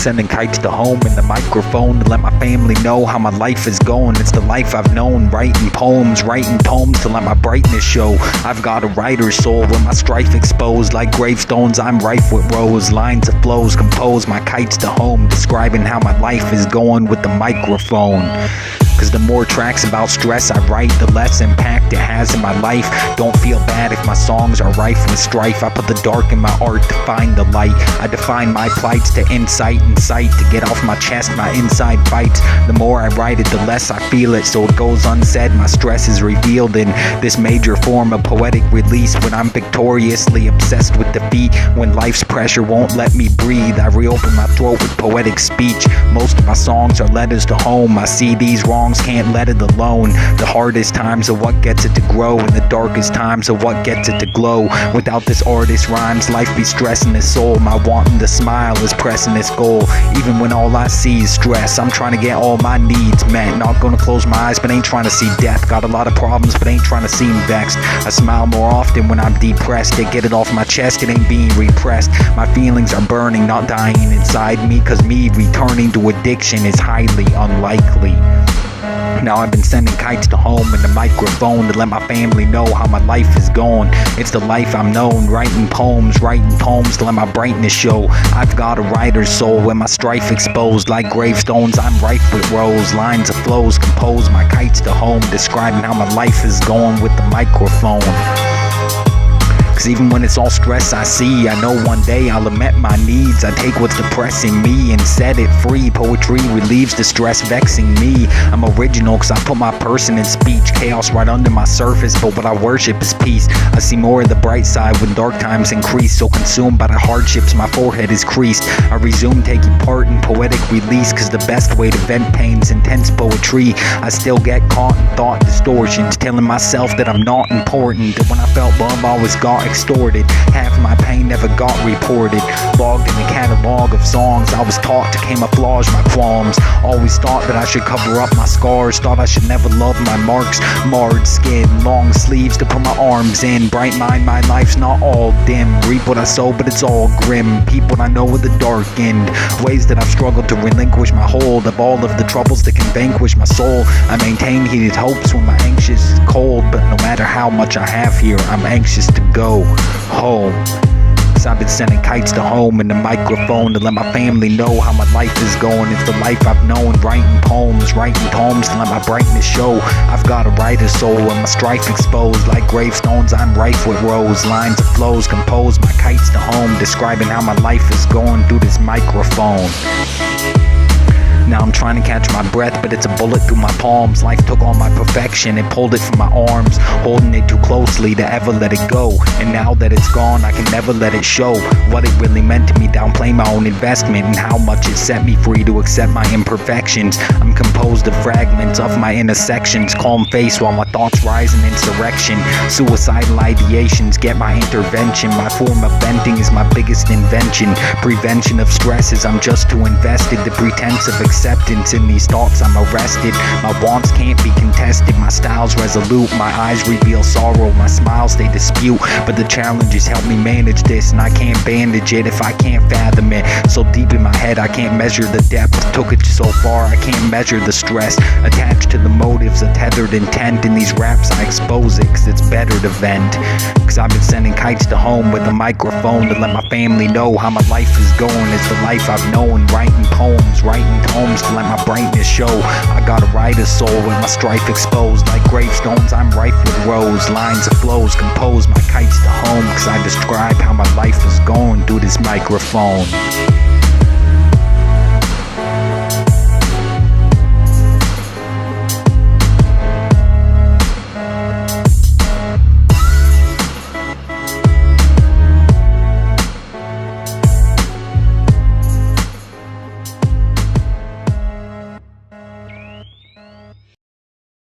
sending kites to home in the microphone to let my family know how my life is going. It's the life I've known, writing poems to let my brightness show. I've got a writer's soul with my strife exposed like gravestones. I'm rife with rose, lines of flows compose my kites to home, describing how my life is going with the microphone. Cause the more tracks about stress I write, the less impact it has in my life. Don't feel bad if my songs are rife with strife. I put the dark in my art to find the light. I define my plights to insight and sight. To get off my chest, my inside bites. The more I write it, the less I feel it. So it goes unsaid, my stress is revealed in this major form of poetic release. When I'm victoriously obsessed with defeat, when life's pressure won't let me breathe, I reopen my throat with poetic speech. Most of my songs are letters to home. I see these wrongs, can't let it alone. The hardest times are what gets it to grow, and the darkest times are what gets it to glow. Without this artist rhymes, life be stressing his soul. My wanting to smile is pressing this goal. Even when all I see is stress, I'm trying to get all my needs met. Not gonna close my eyes, but ain't trying to see death. Got a lot of problems, but ain't trying to seem vexed. I smile more often when I'm depressed. To get it off my chest, it ain't being repressed. My feelings are burning, not dying inside me. Cause me returning to addiction is highly unlikely. Now I've been sending kites to home in the microphone to let my family know how my life is going. It's the life I'm known, writing poems to let my brightness show. I've got a writer's soul with my strife exposed like gravestones. I'm rife with rose, lines of flows compose my kites to home, describing how my life is going with the microphone. Cause even when it's all stress I see, I know one day I'll have met my needs. I take what's depressing me and set it free. Poetry relieves the stress vexing me. I'm original cause I put my person in speech. Chaos right under my surface, but what I worship is peace. I see more of the bright side when dark times increase. So consumed by the hardships, my forehead is creased. I resume taking part in poetic release, cause the best way to vent pain's intense poetry. I still get caught in thought distortions, telling myself that I'm not important. That when I felt love, I always got extorted. Half my pain never got reported. Logged in the catalog of songs, I was taught to camouflage my qualms. Always thought that I should cover up my scars. Thought I should never love my marks. Marred skin, long sleeves to put my arms in. Bright mind, my life's not all dim. Reap what I sow, but it's all grim. Peep what I know with the dark end. Ways that I've struggled to relinquish my hold of all of the troubles that can vanquish my soul. I maintain heated hopes when my anxious is cold. But no matter how much I have here, I'm anxious to go home. Cause I've been sending kites to home in the microphone to let my family know how my life is going. It's the life I've known, writing poems to let my brightness show. I've got a writer's soul and my strife exposed like gravestones. I'm rife with rose, lines of flows compose my kites to home, describing how my life is going through this microphone. Now I'm trying to catch my breath, but it's a bullet through my palms. Life took all my perfection and pulled it from my arms, holding it too closely to ever let it go. And now that it's gone, I can never let it show what it really meant to me. Downplay my own investment and how much it set me free to accept my imperfections. I'm composed of fragments of my intersections. Calm face while my thoughts rise in insurrection. Suicidal ideations get my intervention. My form of venting is my biggest invention. Prevention of stress is I'm just too invested. The pretense of acceptance in these thoughts I'm arrested. My wants can't be contested. My style's resolute. My eyes reveal sorrow. My smiles they dispute. But the challenges help me manage this, and I can't bandage it if I can't fathom it. So deep in my head I can't measure the depth. Took it so far I can't measure the stress attached to the motives, a tethered intent. In these raps I expose it cause it's better to vent. Cause I've been sending kites to home with a microphone to let my family know how my life is going. It's the life I've known, writing poems to let my brightness show. I got a writer's soul with my strife exposed like gravestones. I'm rife with rose, lines of flows compose my kites to home, cause I describe how my life is going through this microphone.